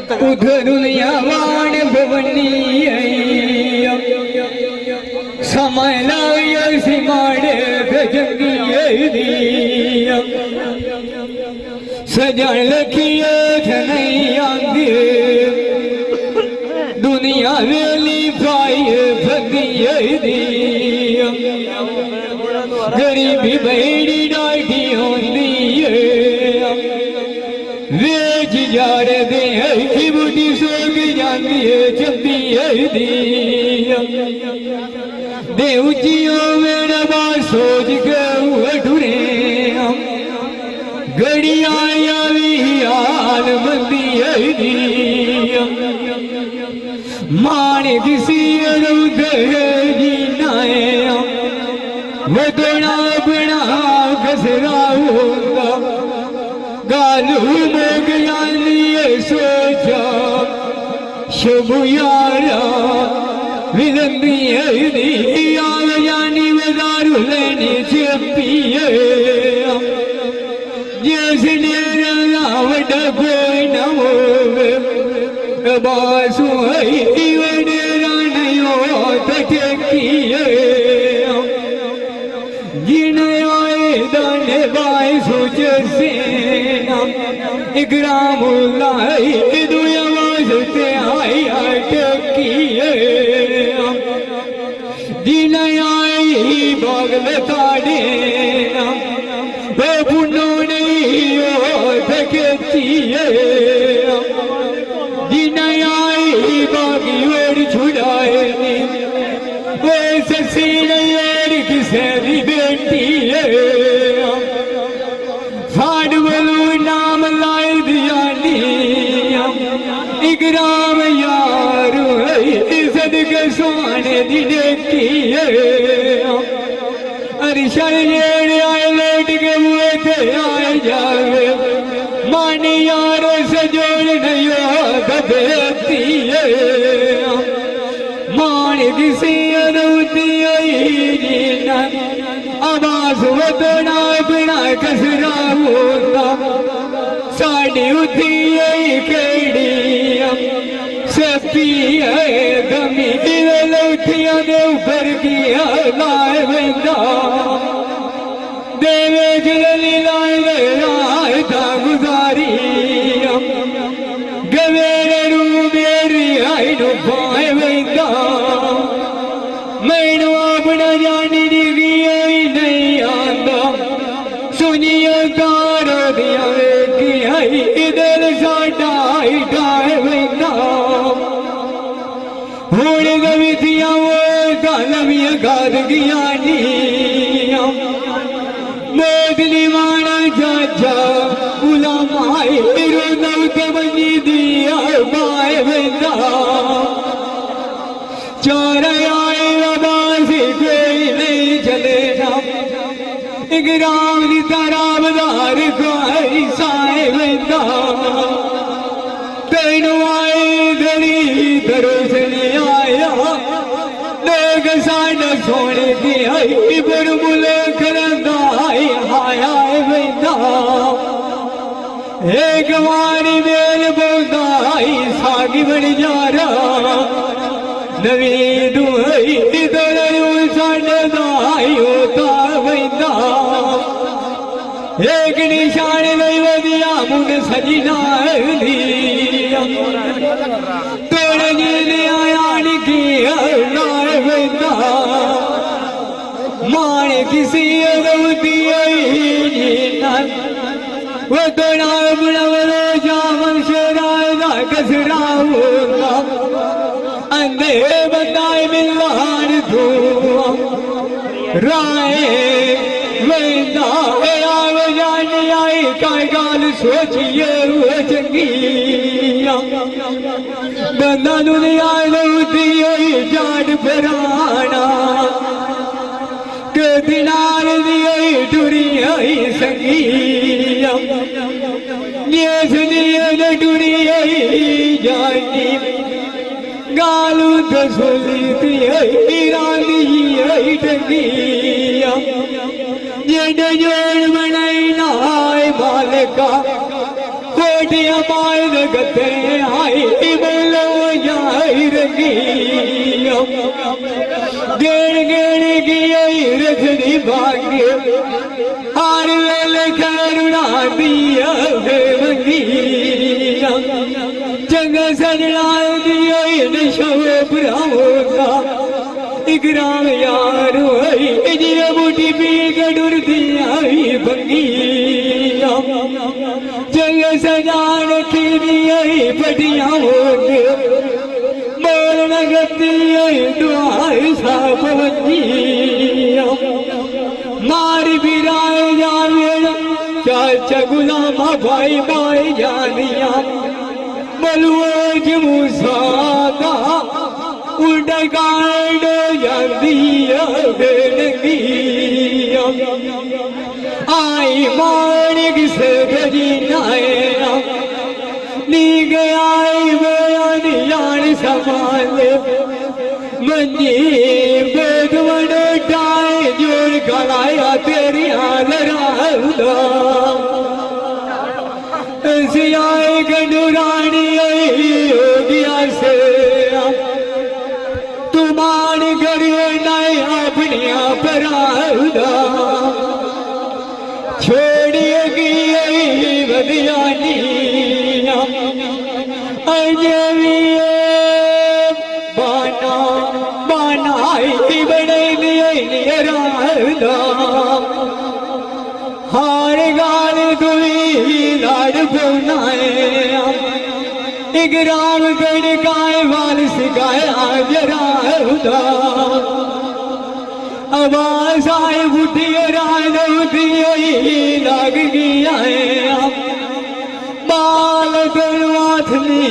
उधर दुनिया वाण भवनी समय लाया सिमाड़े गजंगी सजन लखिए नहीं आंदी दुनिया वेली भाई भगी गरीबी बड़ी डाढ़ी होंदी वेच जार दे की बुढ़ी सोग जाती है चलती है दे उचियो मेरा बात सोच के उठुरे घड़िया भी हाल बंदी है मान किसी जीना है वदना बना घसरा होगा गालू में गया सोचा शुभ यारा विलंदी है जानी में दारू लेनी चपी है जिसने वड़ा कोई न हो बासु वडेरा नहीं हो तकी जिन आए दाने बाई सोच से ग्राम लाई दुया वाजते आई अटकी जिन आई बागल ताड़े वो पुनो नहीं हो तकी जिन आई बागी और छुड़ाए वो ससी और किसे भी बेटी फाड़ बोलू नाम लाए दिया ग्राम यार इज्जत के सोने दिन की अरिशा आए लौट के मुए थे आए जावे मानी यार सजोड़ नहीं देती मान किसी अनौती जीना आवाज वतना बिना कसरा होता साड़ी उठी केड़ी सपी गमी लौटिया दे ऊपर की लाए बंदा देवे जलली लाए था गुजारी गवेरे रू मेरी आई नो पाए बंदा मैनू अपना जानी दी नहीं आंदा सुनिए तारो दिया की आई इधर साडा ढाए बंदा हुण गविथिया वो गालविया गाद गया मोदली माना चाचा उला माए रोनौ के बनी दिया बाए बंदा चार आए आवाज कोई नहीं चले ना ग्राम की तराबदार कोई साए बंदा तेनू आए दरी दरोसने आया लोग साढ़ा सोने की आई पर मुल्क रंगाई हाया बंदा एक मारी बेल बोदाई सागी बन जा रहा नवी दुई साढ़े दाई होता बंदा एक निशान नहीं वधिया मुन सजना तोड़ जी आया की बंदा मान किसी वो तोड़ा बड़ा जामन शेरा कसरा होगा अंधे बताए मिलान तू राय बंदा जाने आई काय गाल सोचिए वो चंगी बंदा दुनिया लौटी जाट फराना के दिनार दिए टुरी आई संगी ये सुनिए टुरी आई जानी गालू तो सोली थी रानी आई टंगी ये डजोड़ बनाई नाय मालिका कोई बैठिया माल गते आई बोलो जाई रंगी गेड़ गेड़ की रखनी भाग्य हार वेल करुणा दिया देवगी चंगा सजना दिया नशो ब्राहोगा इकराम यार जिया बूटी पी गडुर दिया भंगी चंगा सजा रखी दिया पटिया होगे मोर लगती दुआई साप बंदी मारी बिराए जावेड़ा चाचा गुलामा भाई भाई जानिया बलुआ मूसादा उड़ गाड़ जादिया बेनगी आई माणिक से गजी नाया नी गया बयान जान सवाल मंजी बेदवन टाए जोड़ गलाया तेरी हाल राहुदा सियाए गंडुरानी हो गया से तुमान करिए नए अपनिया पराहुदा छोड़िए की बदियानी अजविए बाना बनाई बड़े लिए राहुदा हार गाल दुई लाड़ बनाए इकराम कर गाय वाल सिखाया जरा आवाज आए बुढ़ी राज लाग गया बाल गलवाथनी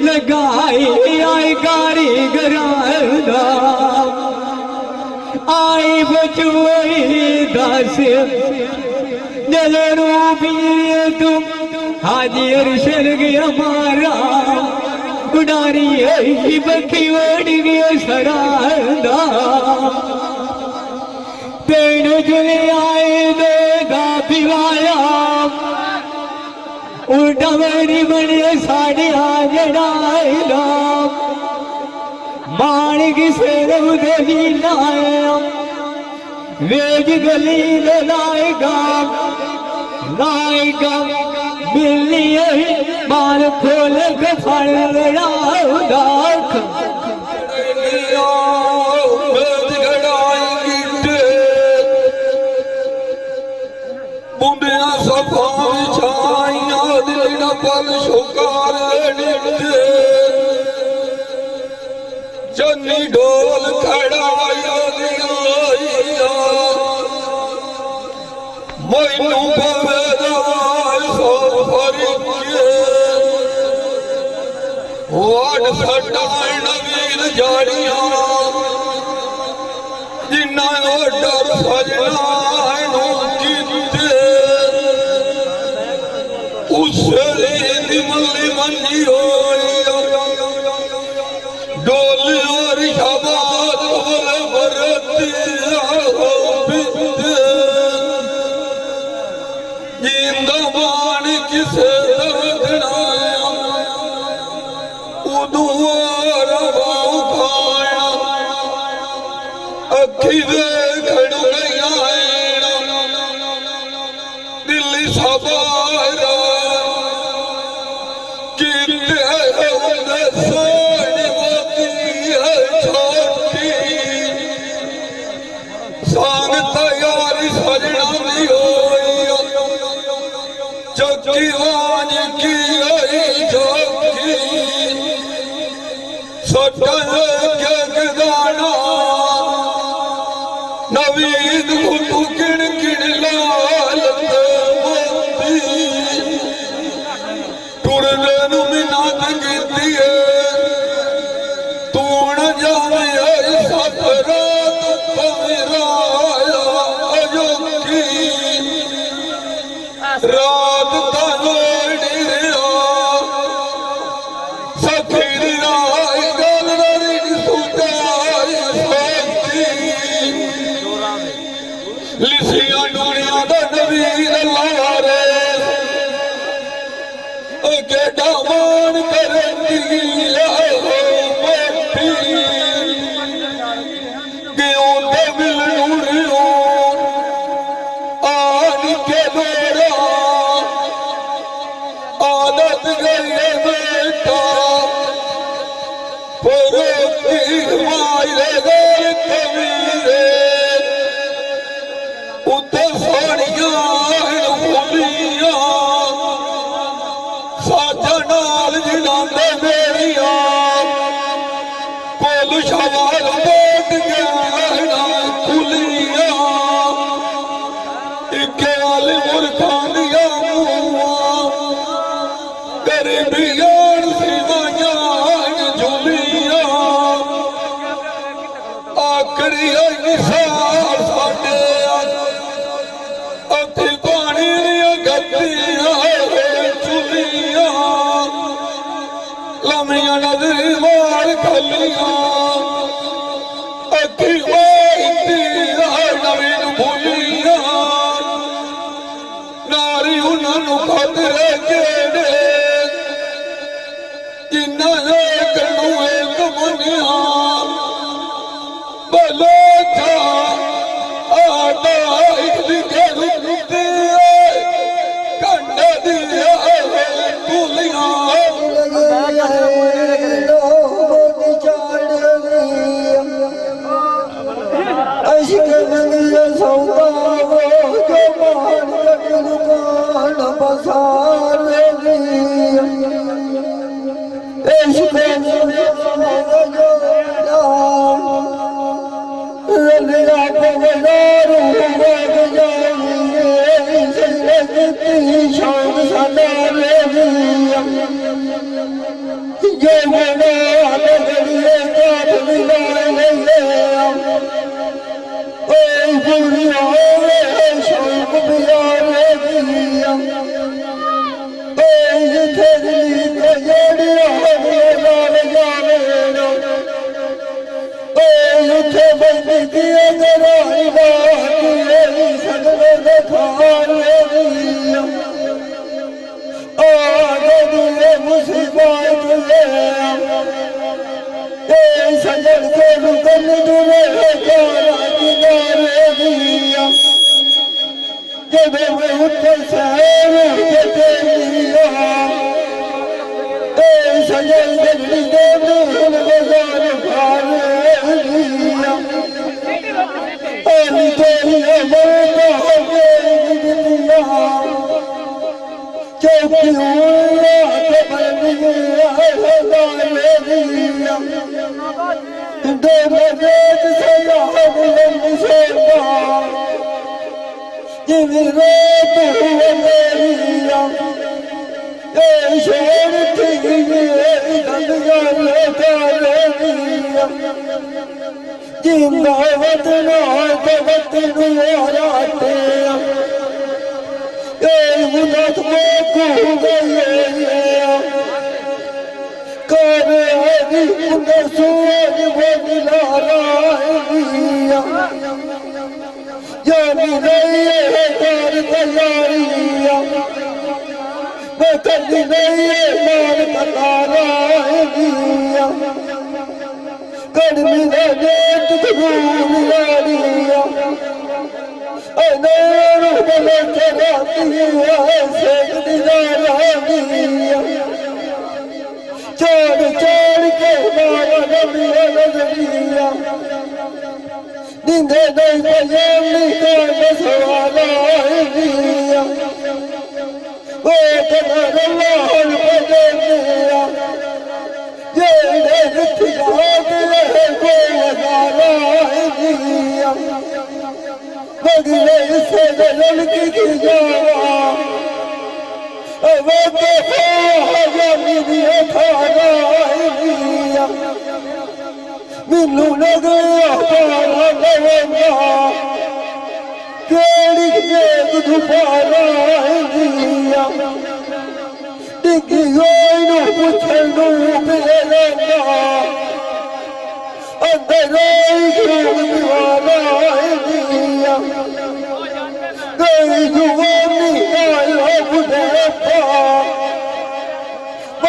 लगाई आई कारीगर आई बचुई दस जल रूपिए तुम हाजिर शर्ग हमारा उडारी है बखी ओढ़ गया सरादा तेन चले आए दो दा पिवाया उल्टा मेरी बने साढ़े हाजरा माणिक से रही लाया वेज गली लाएगा लाएगा मिलिए माल खोल के फल लड़ाऊदाख बुंदिया सफा छाइया दिल पल शुकार जन्नी ढोल खड़ाया दिया मैनू वाट सटाण वीर जाड़िया जिन्ना डर सजना जीते उससे मल्ली मंजी हो डोली और शबाद बरती जिंदा बाण किसे अखी दिल्ली सवारा छोटी सांग तैयारी सजना भी हो चौकी वाज की चौकी सटल के गाना नवीद तू किण किण लाल टुरले नू मिन्नत कीती तू न जावे सफरात पविराया अजोकी रात तलोड़ी रिया सफीर राय गल ररी सुताई लिसिया दुनिया दा नवीर लारे केड़ा मान करती मोटी क्यों दे मिलूं आन के मेरा आदत गई बेटा फरोती मारे गए कबीरे उते सोनिया भूलिया साजा नाल जिलांदे मेरिया कोल शवाल बोट गया खुलिया इके आल मुरखानिया गरीबियान सिवाया झुलिया आखरी निसार साडे अति पानी गतिया चुलिया लमिया नजर मार खलिया अति नवीन भूलिया नारी उन्होंने खतरे जेड़े जिन्ना कनुए कमनिया बलोचा आटा इडली रुकते कंडा दिया तुलिया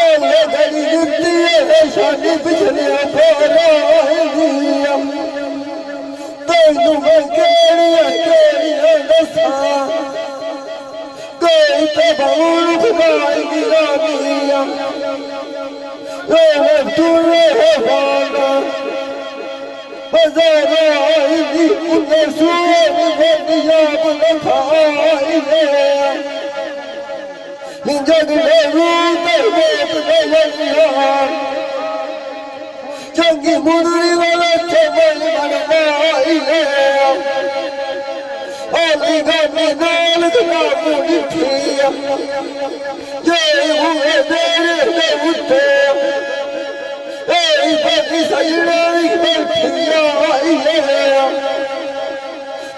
माले गली जितनी है शादी पिछले फोराइया तेनू मैं केड़िया दसा कोई तो बाउल खुदाई गिरा दिया तू है बाना हजारों आई दी उन्हें सुर दिया बुला खाई जग में रूप चंगी मुरली वाला चमन बनवाई ओली गानी नाल गला मुठी जय हुए मेरे ने उठे ए बड़ी सैना बैठिया आई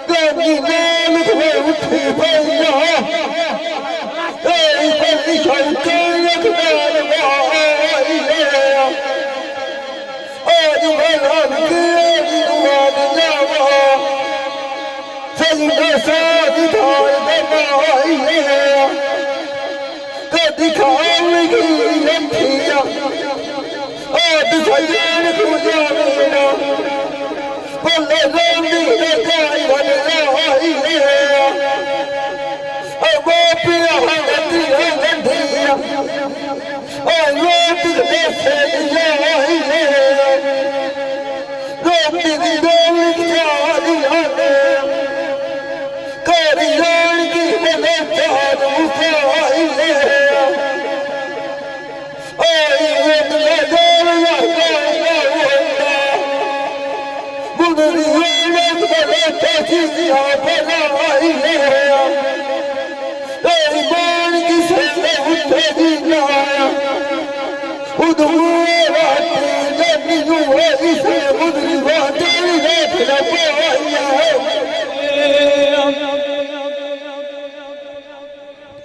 गानी नाल गला उठी भैया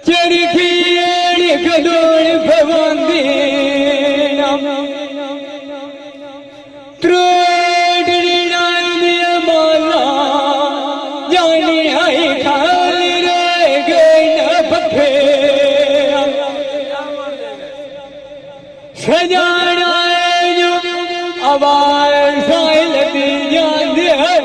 चरखी गदोड़ भवंदी त्रोड़नी नांदिया माला जाने आई खाली रह गई न पखे सजाना जो आवाज साइलती जाती है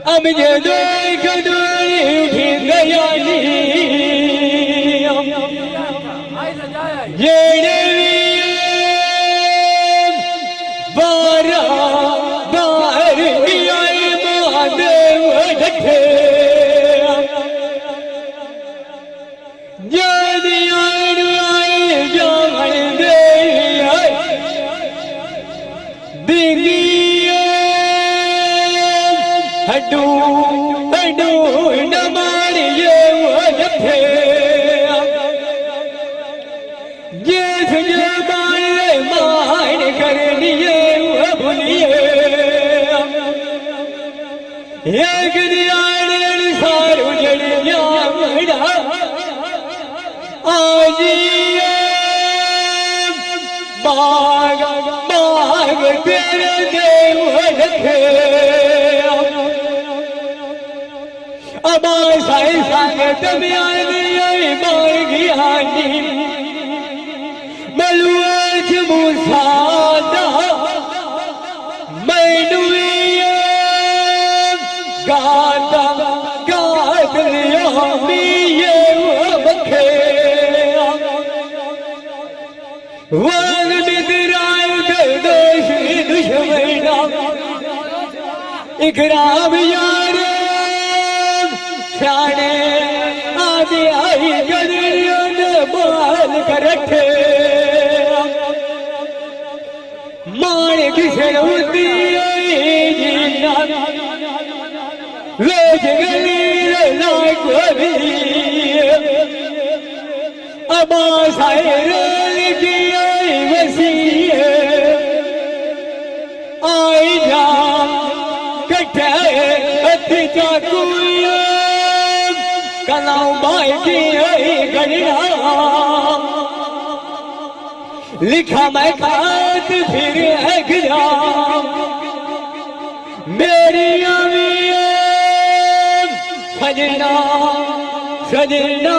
अब ये देख दूरी उठी दयाली ये देवी बारा बार आई महादेव ढके जदी आई जान दे दिगी हडू हडू न मारिए वजफे ये सुझे मारे मान कर लिए भूलिए एक दियाने सारू जड़ जामड़ा आज बाग बाग तेरे देव रखे अबा साई संगत में आई मार गियानी मलुआज मुसादा मैनू गाता गात लिया ये बखे वाग बिदराय दोष दुश्मना इकराम यार शाने आदि आई गदरियों ने बाल कर रखे मान किसे उदी जीना वेज गली लाग भी अबा सायर की आई वसी आई जा कटे अति चाकू कलाऊ बाई की गणना लिखा मैं खात फिर एग्जाम मेरी सजना सजना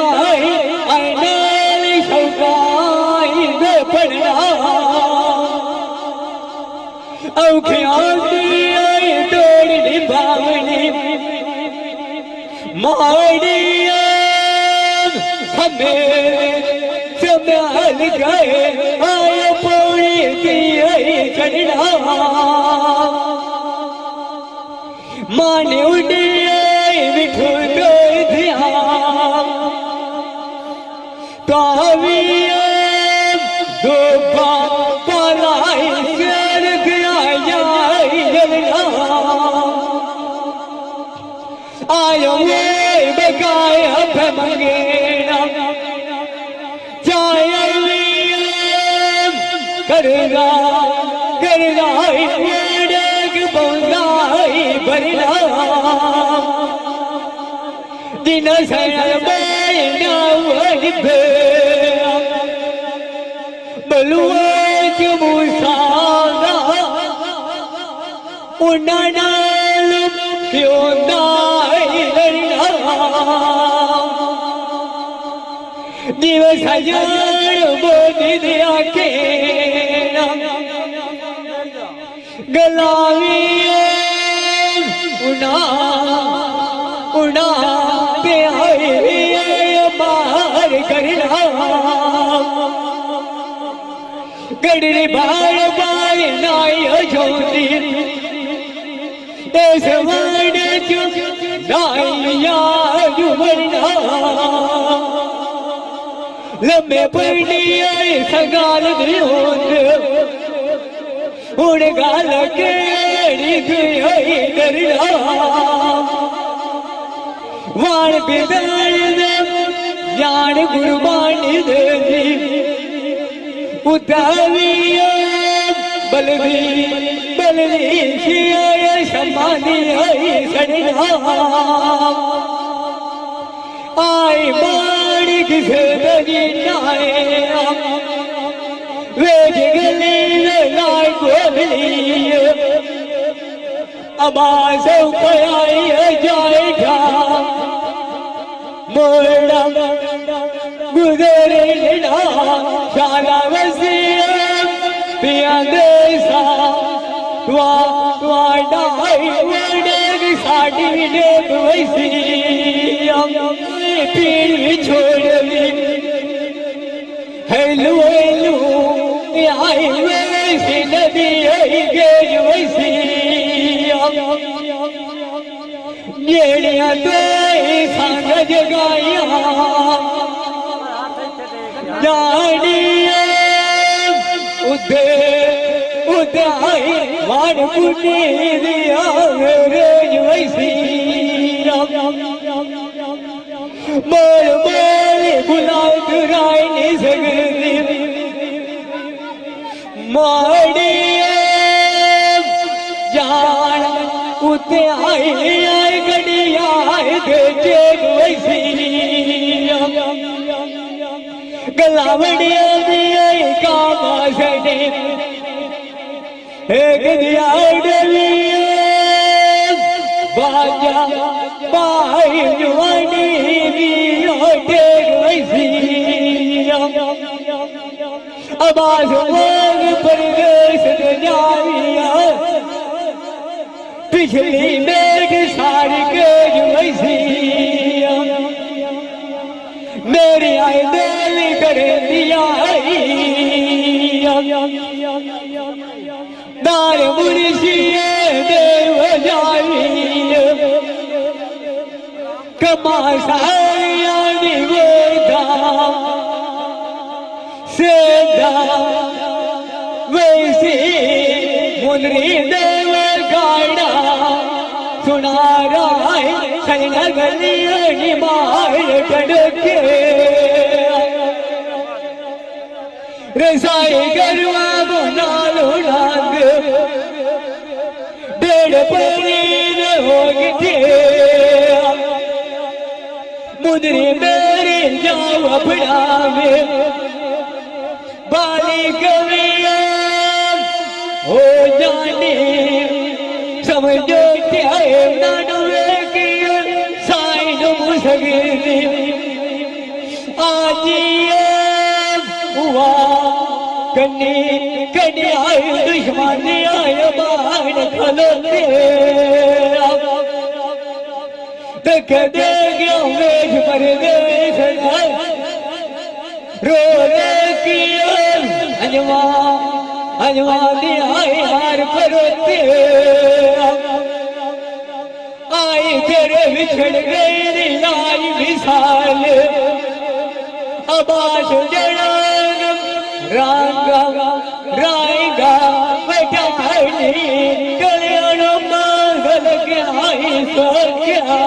आईने शौकाई दे पढ़ना औखियां दी तोड़ निभावनी माड़िया हमें संभाल गए आए पौड़ी की चढ़ना माने उड़े मिठू दो ध्यान ताविया दो पालाई कर गया आयो ये बकाया मंगेना चाहे करना करना बंगाई भरना दिन बलुआ मूसा उन्ना क्यों लड़ना दिवस हजार बोली दिया के गलावी उना उना पे बाहर करना गड़री बार बार नाई जोती देश वाड़े नाइया जुमरना लम्बे पड़ी सगाल उड़ गाल केड़ी करना वाण बिदार जान गुरबानी देवी उतारिया बलवी बलवी समानी सड़ना आई बाड़ी किसे दरी नाए वे गली लाए गोली आवाज आई जाएगा मोड़ा गुजरे लेना शाला वसिया पिया देसा डाई वड़े साड़ी ने वैसी पीर छोड़वी हेलो हेलो आई वैसी नदी आई गेज वैसी जेड़िया तो संग जगाया जानिया उदे उदे आई वाण पुनी दिया रोज वैसी मोर मोर बुलाओ दुराई नहीं सकती माड़िया जान उते आई आई गड़िया दे वैसी गलावड़िया दी आई कामा सने एक दिया डलिया बाजा बाई जवानी आवाज मांग परदेश जारिया पिछली मेघ सारी गेज वैसी मेरी आई दिल कर दिया दार मुर्शिए देव जाई कमा सारिया निवेदा सेदा वैसी मुंदरी देव गाड़ा सुना रहा है सैना गली मार टड़के रसाई गरवा बुना लोड़ांग डेढ़ पनीर हो गए मुंदरी मेरी जाओ अपना में बाली कविया हो जाने समझो त्याए नाडुए की साइन मुसगे आजिए हुआ कन्ने कन्ने आए दुश्मन आए बाहर खलोते देख दे गया वेश पर देश रो रे किया अजवा अजवा दिया हार परोते आई तेरे बिछड़ गई लाई विशाल अबाश जड़ान रांगा रायगा बैठानी कल्याण मांगल के आई सो क्या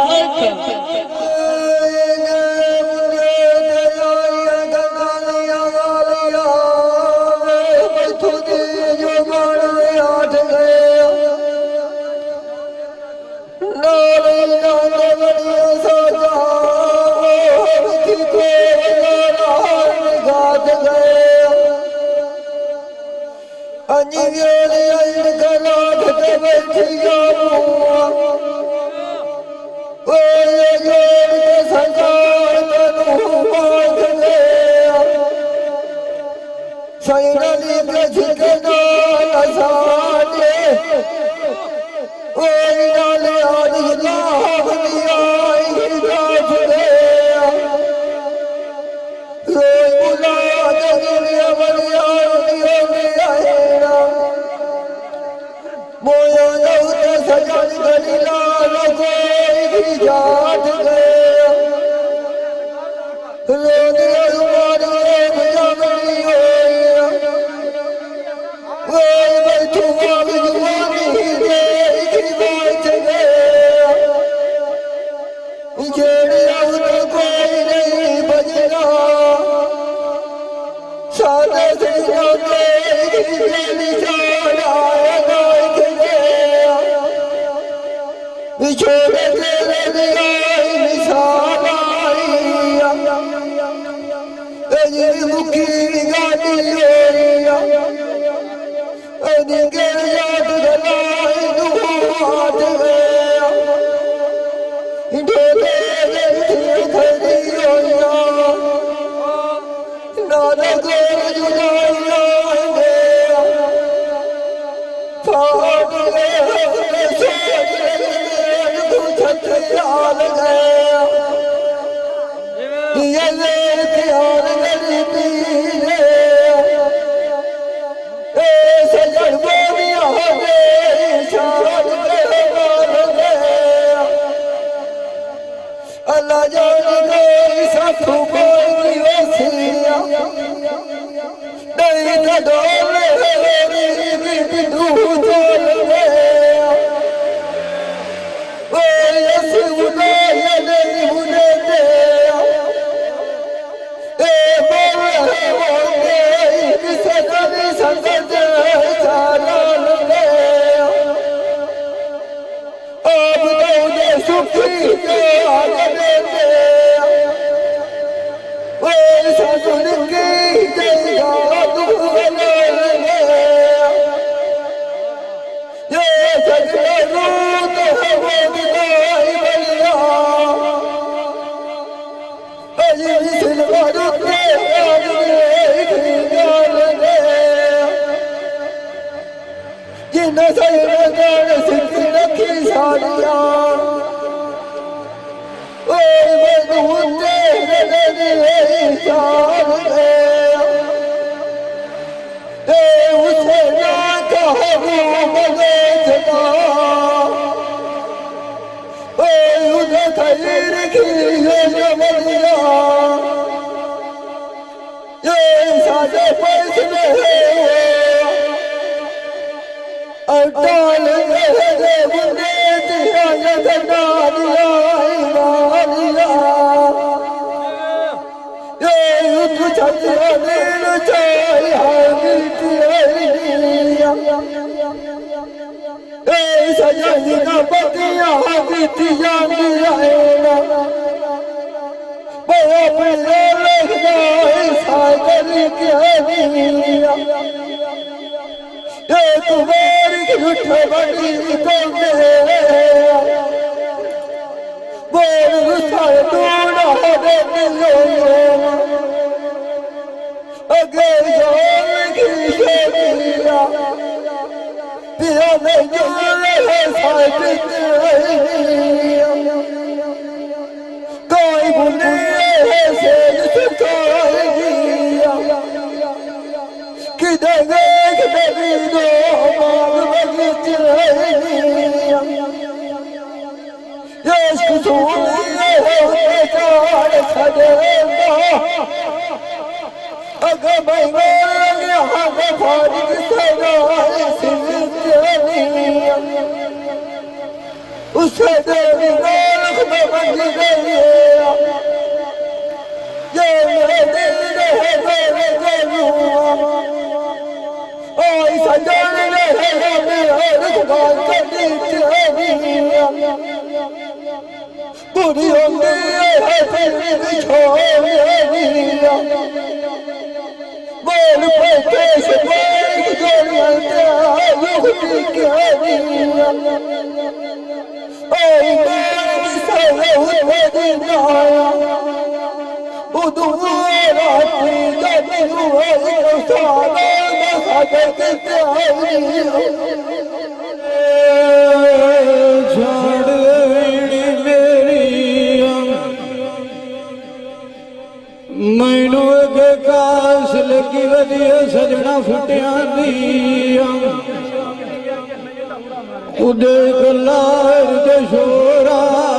Hey, तुम्हारी झूठ बड़ी कौने बोल गुस्सा दूना देनियो अगे जान की शरीरा पिया नहीं जोड़े साथ कोई भूले से सुखाई किधर किधर दो मांग यश कुसुले चार छदेगा अगर मैं यहाँ फारिग सगाई सिलसिले उसे देवी गोलक में बंध गई ये मेरे दिल रहे गोलुआ ओए सजन रहे मेरे गाल कटी चली पूरी होंगी है तेरी छोड़ी बोल पे पेश बोल गोलियां युक्ति की ओए बोल सहे हुए दिना उदूरा की जब हुए सारा मसाले के प्यारी छोड़ मैनू अगे काश लगी वधिया सजना फुटिया दिया उदे कलार ते शोराइया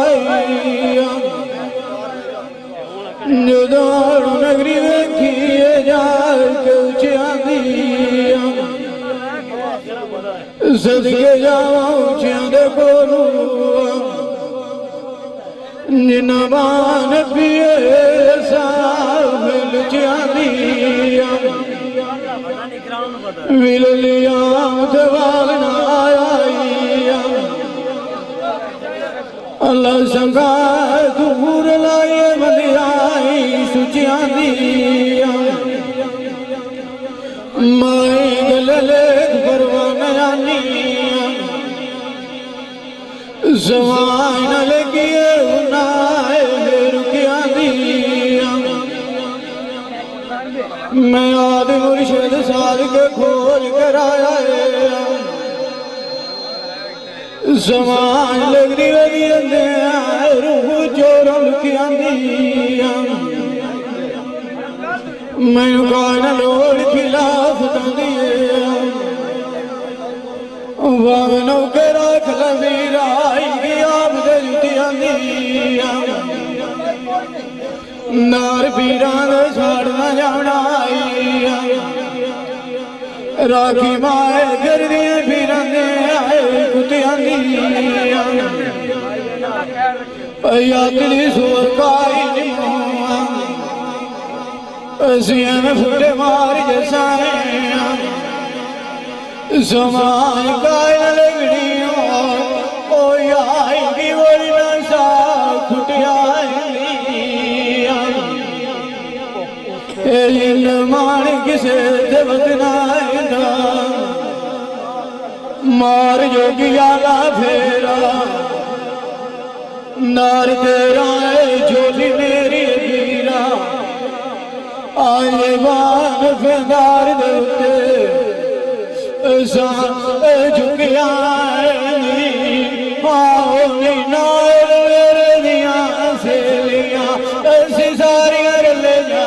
जदार नगरी वेखिए जार के उचिया दिया सदके जावा उचिया दे कोलू जिनबान पिए विल लिया अल्लाह संगा दूर लाए बलियाई सुचिया दिया माए गले परवानी जवान लगिए उनाए रुकिया दिया मैं आदि मुर्शिद साध के खोज कराया जवान लगनी लगी रूह चोरों लुकिया दिया मैं कान लोड़ खिलाफ दिए वागनों के राख लवीरा आप दे जुतिया दिया नार पीरा दे छाड़ना जाना राखी माए कर दिए पीरा दे कुतिया दिया यात्री सुर काई असिया में फुटे मार जैसा जमान काय लगनी ओ आएगी बोली नशा फुटिया मान किसे बदनाएगा मार जोगिया ला फेरा नार तेरा जोली मेरी वीरा आए बाग फेदार देते झुकिया नार मेरे दिया सेलिया ऐसी सारी ले जा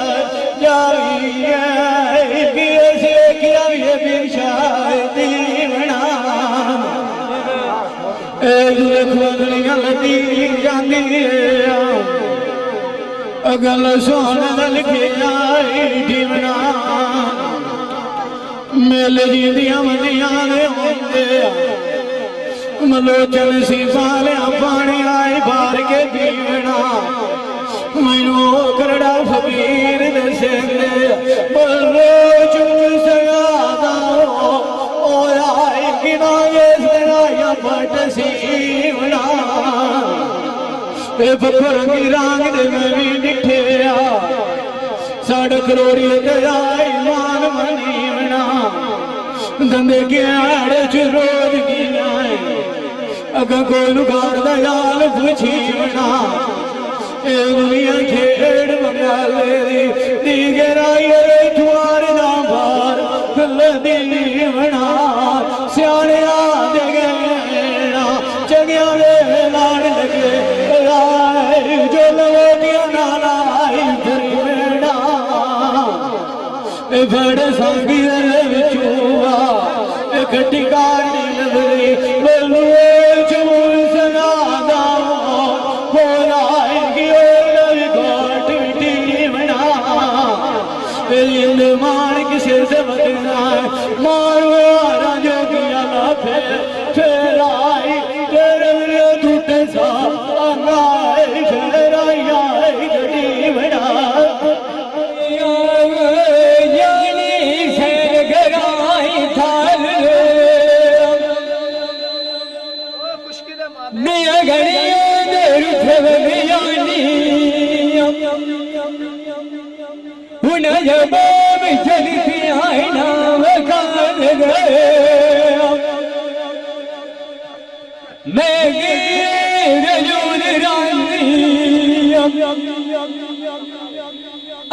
अगल सोन लिखे जीवना मेले जी दिया मदिया मलोचन सीसा लिया पानी आई बार के पीवना मैनू करड़ा फकीर दसे बोलो चुन सगा पट सीवना बरंगी रांग दे मैं भी डिठे सड़क रोड़ी गया ईमान मनीवना दंदे के आड़े च रोज गिया अगर कोई गार दयाल पूछी बना ए दुनिया खेड़ मंगाले दी गराई जुआर ना बार लदी बना सियाने दे गया चंगिया दे लाड़ लगे राय जो लोटियां ना लाई फिरना बड़े संगी विचुआ खट्टी काटी नजरी बोलू चूर सनादा बोलाई घाट मिट्टी बना मान किसे से बदना मारो जोगिया फिर आई तेरे टूटे सा फिर आई गड़ी बना जब चलती आई नाम काल गए मैं रजूल रानी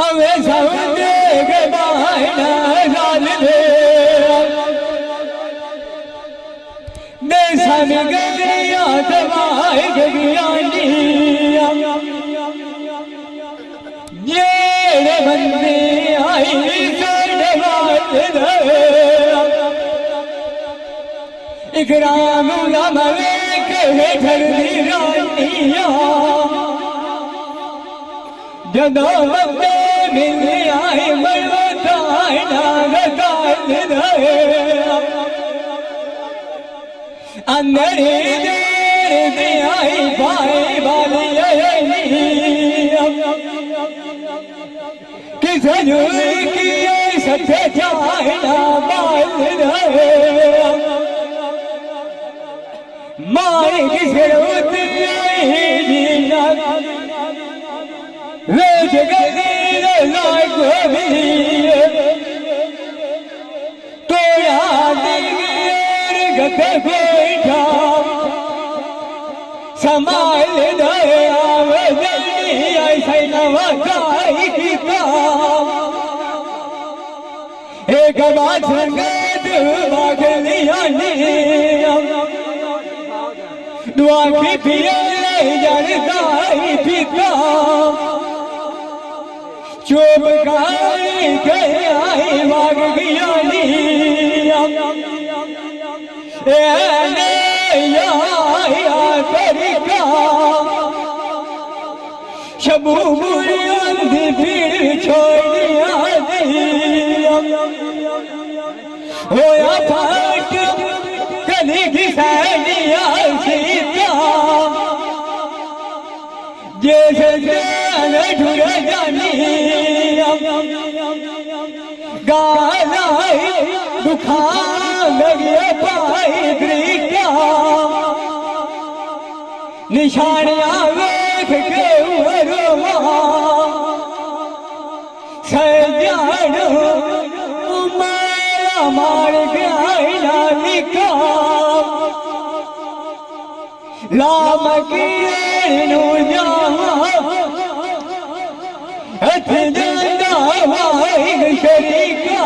अवे सौदे के बाहना राल दे देसन गया दवाई गगियानी ये बंदे आई इकराम मवे के ठरदी रानिया जदो बंदे मिल आए बड़वताई नागताल अंदर देर दे आई पाए वाली की सत्य चाहना मार किस रोज तो याद बैठा संभाल ऐसा नवा एक बात दुआ की पिया जानता पिता चुप के आई मांग शबू बुरी भीड़ छोड़ होया फाट कली घिसानिया सीता जैसे जान ढूंढ जानी गाना दुखा लगे पाई दृष्टा निशानियां देख के सजानो माया मार गया लिखा लाम की शरीका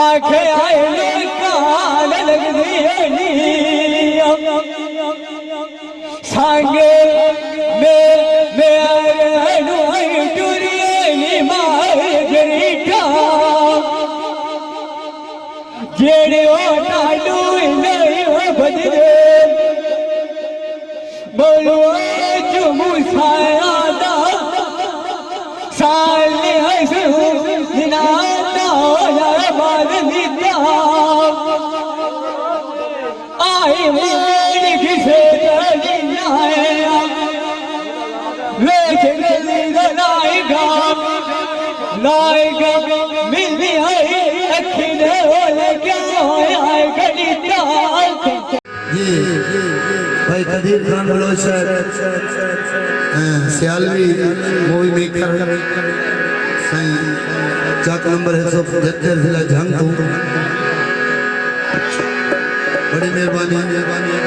आखे आए काल लग सांगे टुरी मार जरीका जेड़े टाडू बजरे बोलो चुमू साया साले हसनाता बाल विद्या आई मान किसे लाएगा मिल आई अखिले ये भाई कदीर खान बलोचर सियालवी मूवी मेकर सही चाक नंबर 175 जिला झांगतू। बड़ी मेहरबानी।